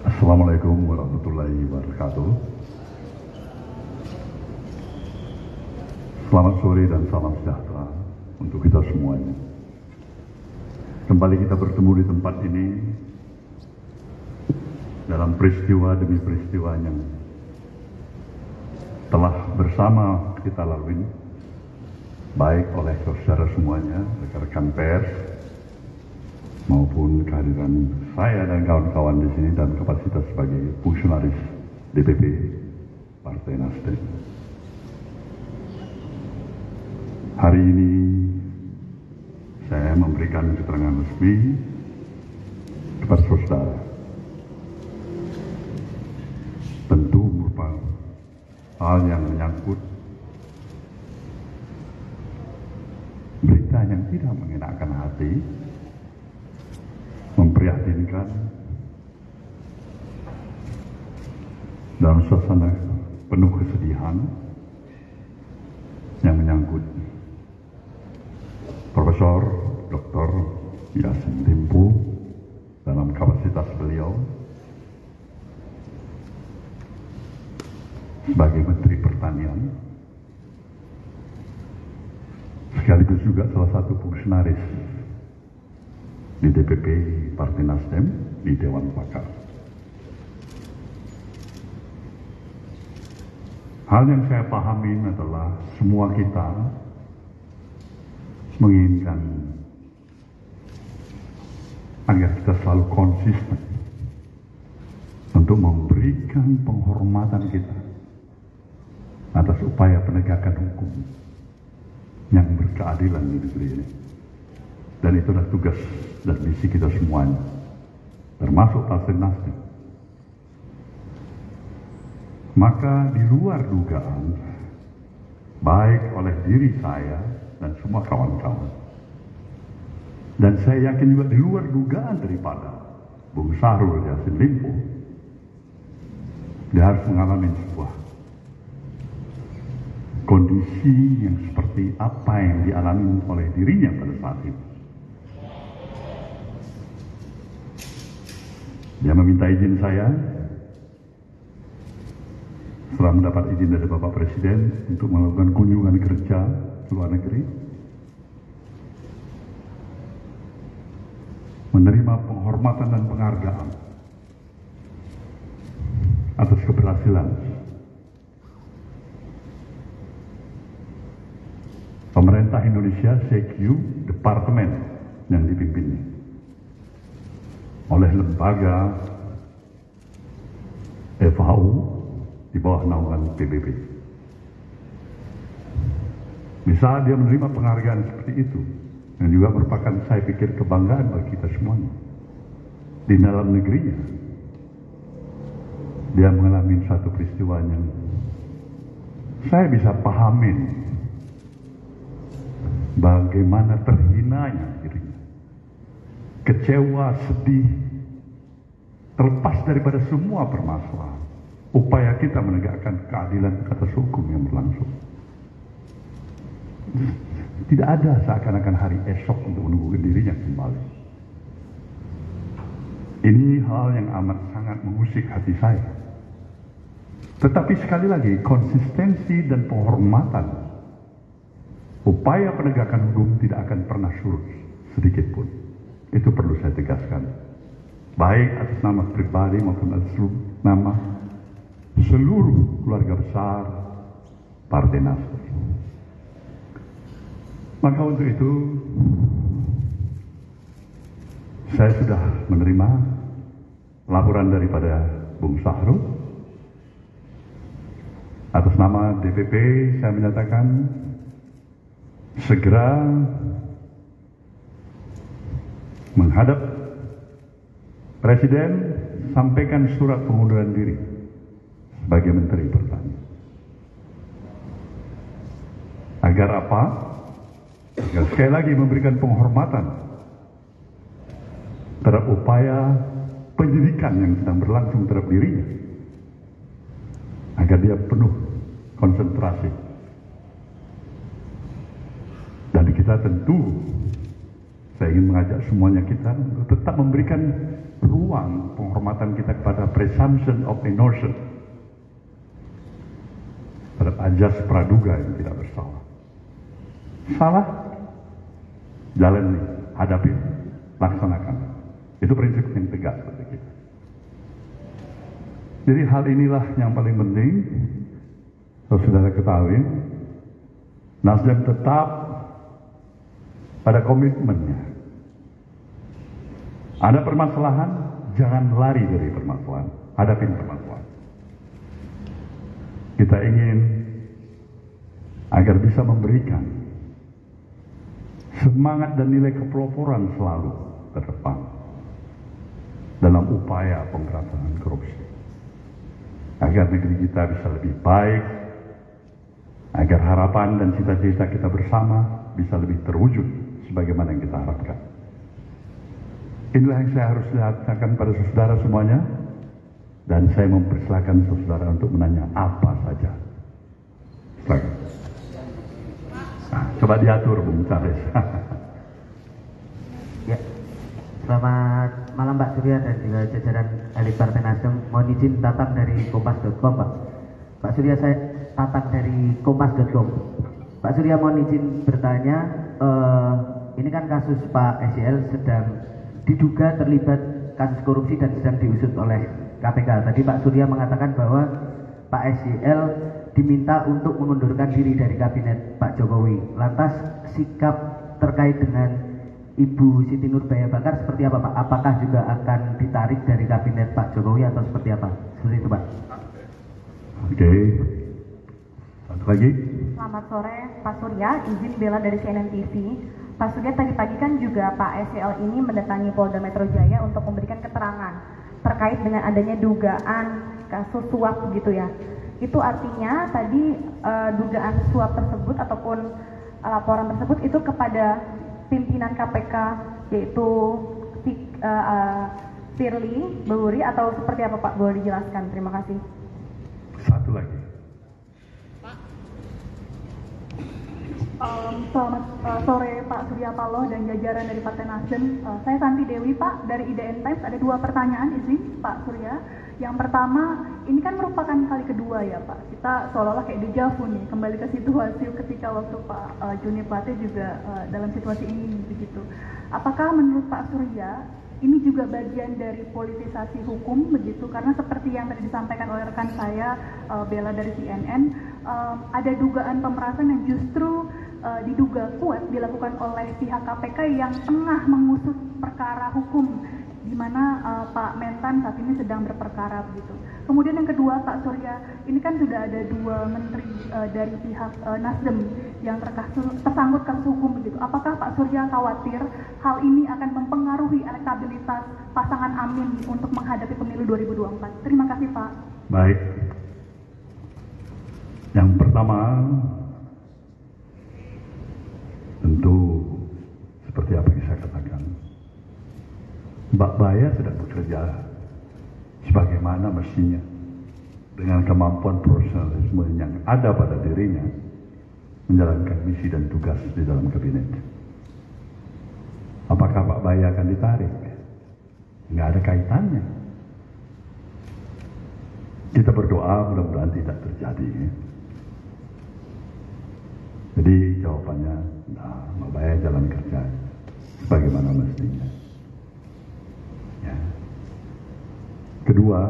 Assalamualaikum warahmatullahi wabarakatuh. Selamat sore dan salam sejahtera untuk kita semuanya. Kembali kita bertemu di tempat ini dalam peristiwa demi peristiwa yang telah bersama kita lalui, baik oleh saudara semuanya, rekan-rekan pers, maupun kehadiran saya dan kawan-kawan di sini dan kapasitas sebagai fungsionaris DPP Partai Nasdem. Hari ini saya memberikan keterangan resmi kepada saudara. Tentu merupakan hal yang menyangkut berita yang tidak mengenakan hati, memprihatinkan, dalam suasana penuh kesedihan yang menyangkut Profesor Dr. Yassin Limpo dalam kapasitas beliau sebagai Menteri Pertanian, sekaligus juga salah satu fungsionaris di DPP Partai Nasdem di Dewan Pakar. Hal yang saya pahami adalah semua kita menginginkan agar kita selalu konsisten untuk memberikan penghormatan kita atas upaya penegakan hukum yang berkeadilan di negeri ini. Dan itulah tugas dan misi kita semuanya, termasuk Partai Nasdem. Maka di luar dugaan, baik oleh diri saya dan semua kawan-kawan, dan saya yakin juga di luar dugaan daripada Bung Syahrul Yassin Limpo, dia harus mengalami sebuah kondisi yang seperti apa yang dialami oleh dirinya pada saat itu. Dia meminta izin saya setelah mendapat izin dari Bapak Presiden untuk melakukan kunjungan kerja ke luar negeri, menerima penghormatan dan penghargaan atas keberhasilan pemerintah Indonesia, CQ, departemen yang dipimpinnya oleh lembaga FAO di bawah naungan PBB. Bisa dia menerima penghargaan seperti itu, yang juga merupakan, saya pikir, kebanggaan bagi kita semuanya. Di dalam negerinya, dia mengalami satu peristiwa yang saya bisa pahamin bagaimana terhinanya dirinya, kecewa, sedih, terlepas daripada semua permasalahan, upaya kita menegakkan keadilan atas hukum yang berlangsung. Tidak ada seakan-akan hari esok untuk menunggu dirinya kembali. Ini hal yang amat sangat mengusik hati saya. Tetapi sekali lagi, konsistensi dan penghormatan upaya penegakan hukum tidak akan pernah surut sedikit pun. Itu perlu saya tegaskan, baik atas nama pribadi maupun atas nama seluruh keluarga besar Partai Nasdem. Maka untuk itu saya sudah menerima laporan daripada Bung Syahrul. Atas nama DPP saya menyatakan segera menghadap Presiden, sampaikan surat pengunduran diri sebagai Menteri Pertanian. Agar apa? Agar sekali lagi memberikan penghormatan terhadap upaya penyidikan yang sedang berlangsung terhadap dirinya, agar dia penuh konsentrasi. Dan kita tentu Saya ingin mengajak semuanya kita untuk tetap memberikan ruang penghormatan kita kepada presumption of innocence, terhadap ajas praduga yang tidak bersalah. Salah, jalani, hadapi, laksanakan. Itu prinsip yang tegas bagi kita. Jadi hal inilah yang paling penting, saudara ketahui, Nasdem tetap pada komitmennya. Ada permasalahan, jangan lari dari permasalahan, hadapin permasalahan. Kita ingin agar bisa memberikan semangat dan nilai kepeloporan selalu ke depan dalam upaya pemberantasan korupsi, agar negeri kita bisa lebih baik, agar harapan dan cita-cita kita bersama bisa lebih terwujud sebagaimana yang kita harapkan. Inilah yang saya harus katakan pada saudara semuanya, dan saya mempersilahkan saudara untuk menanya apa saja. Silakan. Nah, coba diatur, Bung Charles. Ya, selamat malam Pak Surya dan juga jajaran elit Partai Nasdem. Mohon izin Tatang dari kompas.com, Pak. Pak Surya, saya Tatang dari kompas.com. Pak Surya, mohon izin bertanya, ini kan kasus Pak SYL sedang diduga terlibat kasus korupsi dan sedang diusut oleh KPK. Tadi Pak Surya mengatakan bahwa Pak SYL diminta untuk mengundurkan diri dari kabinet Pak Jokowi. Lantas sikap terkait dengan Ibu Siti Nurbaya Bakar seperti apa, Pak? Apakah juga akan ditarik dari kabinet Pak Jokowi atau seperti apa? Seperti itu, Pak. Oke. Satu lagi. Selamat sore Pak Surya, izin Bella dari CNN TV. Pak Surya, tadi pagi kan juga Pak SYL ini mendatangi Polda Metro Jaya untuk memberikan keterangan terkait dengan adanya dugaan kasus suap gitu ya. Itu artinya tadi dugaan suap tersebut ataupun laporan tersebut itu kepada pimpinan KPK yaitu Firly Bahuri atau seperti apa Pak? Boleh dijelaskan? Terima kasih. Satu lagi. Selamat sore Pak Surya Paloh dan jajaran dari Partai Nasdem. Saya Santi Dewi Pak dari IDN Times. Ada dua pertanyaan izin Pak Surya. Yang pertama, ini kan merupakan kali kedua ya Pak. Kita seolah-olah kayak dejavu nih, kembali ke situasi ketika waktu Pak Joni Plate juga dalam situasi ini begitu. Apakah menurut Pak Surya ini juga bagian dari politisasi hukum begitu? Karena seperti yang tadi disampaikan oleh rekan saya Bella dari CNN, ada dugaan pemerasan yang justru diduga kuat dilakukan oleh pihak KPK yang tengah mengusut perkara hukum, di mana Pak Mentan saat ini sedang berperkara begitu. Kemudian yang kedua Pak Surya, ini kan sudah ada dua menteri dari pihak Nasdem yang tersangkut kasus hukum begitu. Apakah Pak Surya khawatir hal ini akan mempengaruhi elektabilitas pasangan Amin untuk menghadapi pemilu 2024? Terima kasih Pak. Baik. Yang pertama, tentu seperti apa yang saya katakan, Mbak Baya sedang bekerja sebagaimana mestinya dengan kemampuan profesionalisme yang ada pada dirinya menjalankan misi dan tugas di dalam kabinet. Apakah Pak Baya akan ditarik? Nggak ada kaitannya. Kita berdoa mudah-mudahan tidak terjadi. Jadi jawabannya, Mbak Baya jalan kerja sebagaimana mestinya. Ya. Kedua,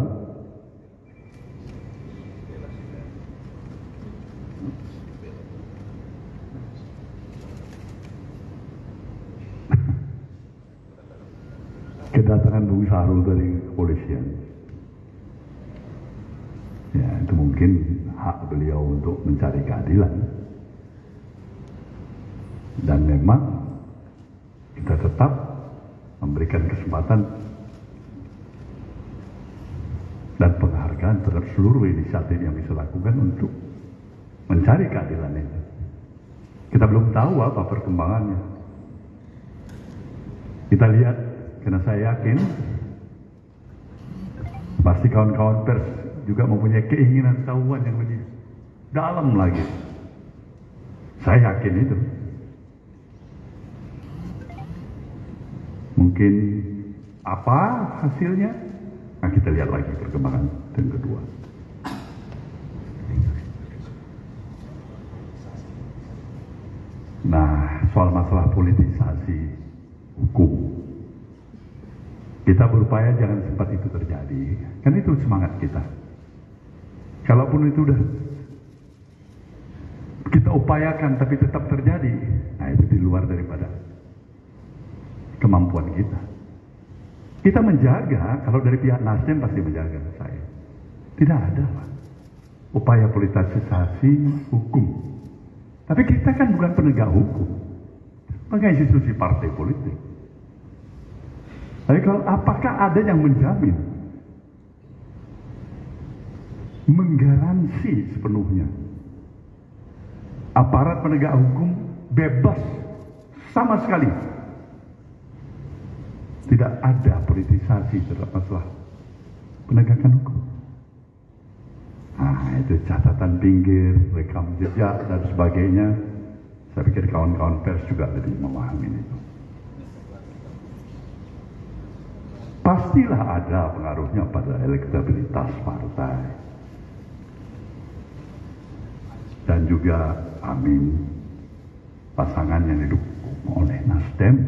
kedatangan Bung Sahrul dari kepolisian, ya itu mungkin hak beliau untuk mencari keadilan, dan memang kita tetap memberikan kesempatan dan penghargaan terhadap seluruh inisiatif yang bisa lakukan untuk mencari keadilan itu. Kita belum tahu apa perkembangannya. Kita lihat, karena saya yakin pasti kawan-kawan pers juga mempunyai keinginan tahuan yang lebih dalam lagi. Saya yakin itu. Mungkin apa hasilnya? Nah, kita lihat lagi perkembangan yang kedua. Nah, soal masalah politisasi hukum, kita berupaya jangan sempat itu terjadi. Kan itu semangat kita. Kalaupun itu udah kita upayakan tapi tetap terjadi, nah itu di luar daripada kemampuan kita. Kita menjaga, kalau dari pihak Nasdem pasti menjaga saya. Tidak ada lah upaya politisasi hukum. Tapi kita kan bukan penegak hukum, sebagai institusi partai politik. Tapi kalau apakah ada yang menjamin, menggaransi sepenuhnya aparat penegak hukum bebas sama sekali? Tidak ada politisasi terhadap masalah penegakan hukum. Nah, itu catatan pinggir, rekam jejak, dan sebagainya. Saya pikir kawan-kawan pers juga lebih memahami itu. Pastilah ada pengaruhnya pada elektabilitas partai. Dan juga, amin, pasangan yang didukung oleh Nasdem,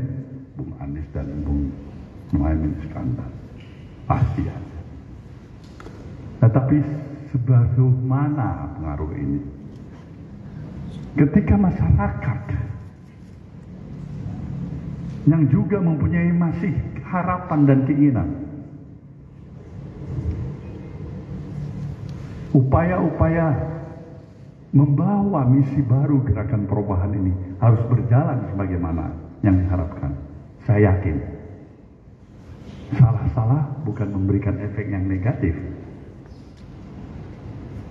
Bung Anies dan Bung Muhaimin Iskandar. Pasti ada. Tetapi sebagaimana mana pengaruh ini? Ketika masyarakat yang juga mempunyai masih harapan dan keinginan, upaya-upaya membawa misi baru gerakan perubahan ini harus berjalan sebagaimana yang diharapkan. Saya yakin salah-salah bukan memberikan efek yang negatif.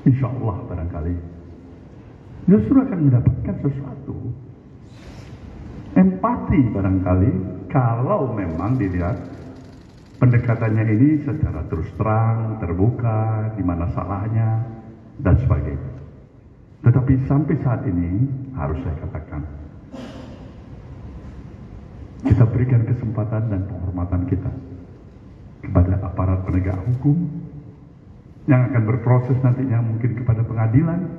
Insya Allah barangkali justru akan mendapatkan sesuatu. Empati barangkali kalau memang dilihat pendekatannya ini secara terus terang, terbuka, di mana salahnya, dan sebagainya. Tetapi sampai saat ini harus saya katakan, kita berikan kesempatan dan penghormatan kita kepada aparat penegak hukum yang akan berproses nantinya mungkin kepada pengadilan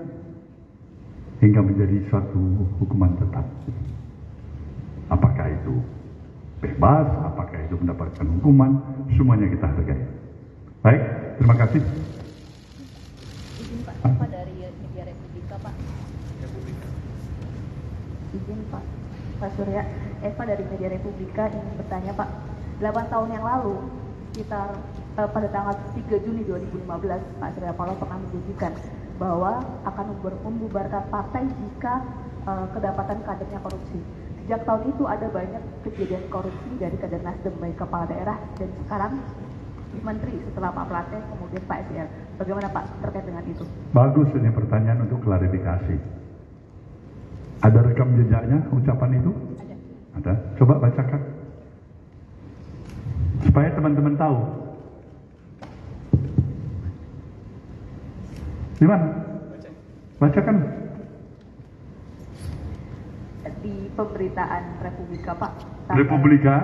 hingga menjadi suatu hukuman tetap. Apakah itu bebas, apakah itu mendapatkan hukuman, semuanya kita hargai. Baik, terima kasih. Izin Pak, Eva dari Media Republika Pak. Izin Pak Surya, Eva dari Media Republika ingin bertanya Pak. 8 tahun yang lalu, sekitar pada tanggal 3 Juni 2015, Pak Surya Paloh pernah menjanjikan bahwa akan membubarkan partai jika kedapatan kadernya korupsi. Sejak tahun itu ada banyak kejadian korupsi dari kader Nasdem, baik kepala daerah dan sekarang menteri setelah Pak Plate, kemudian Pak SL. Bagaimana Pak terkait dengan itu? Bagus ini pertanyaan untuk klarifikasi. Ada rekam jejaknya ucapan itu? Ada. Coba bacakan supaya teman-teman tahu. Di mana? Bacakan. Di pemberitaan Republika Pak. Republika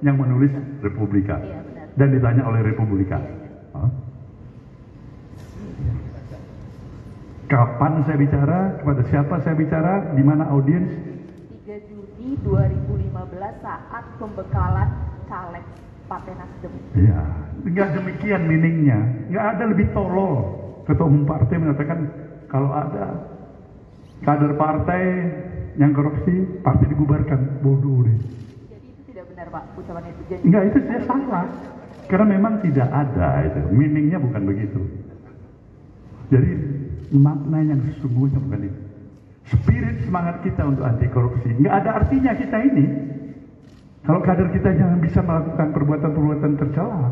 yang menulis Republika. Iya, benar. Dan ditanya oleh Republika. Iya. Huh? Kapan saya bicara? Kepada siapa saya bicara? Di mana audiens? 3 Juni 2015 saat pembekalan caleg Partai Nasdem. Ya, enggak demikian meaningnya. Enggak ada lebih tolol. Ketua umum partai mengatakan kalau ada kader partai yang korupsi, partai dibubarkan. Bodoh deh. Jadi itu tidak benar Pak, ucapan itu. Jadi Enggak, itu saya salah. Karena memang tidak ada itu. Meaningnya bukan begitu. Jadi makna yang sesungguhnya bukan itu. Spirit semangat kita untuk anti korupsi. Enggak ada artinya kita ini kalau kader kita jangan bisa melakukan perbuatan-perbuatan tercela.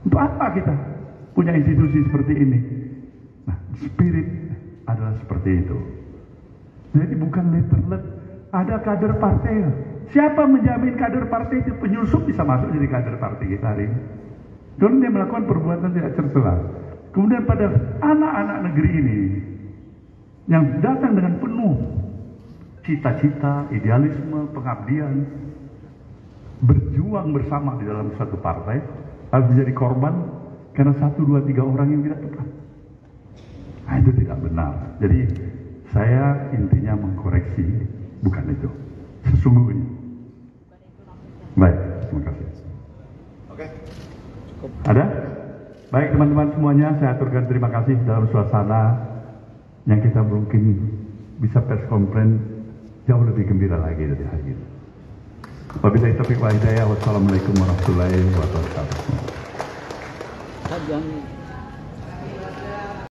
Untuk apa kita punya institusi seperti ini? Nah, spirit adalah seperti itu. Jadi bukan letterlet. Ada kader partai. Siapa menjamin kader partai itu penyusup bisa masuk jadi kader partai kita hari ini? Kalau dia melakukan perbuatan tidak tercela. Kemudian pada anak-anak negeri ini yang datang dengan penuh cita-cita, idealisme, pengabdian, berjuang bersama di dalam satu partai harus menjadi korban karena 1, 2, 3 orang yang tidak tepat. Nah, itu tidak benar. Jadi saya intinya mengkoreksi, bukan itu sesungguhnya. Baik, terima kasih. Oke, cukup. Ada? Baik teman-teman semuanya, saya aturkan terima kasih dalam suasana yang kita mungkin bisa pers conference jauh lebih gembira lagi dari hari ini. Wabillahi taufiq wal hidayah. Wassalamualaikum warahmatullahi wabarakatuh.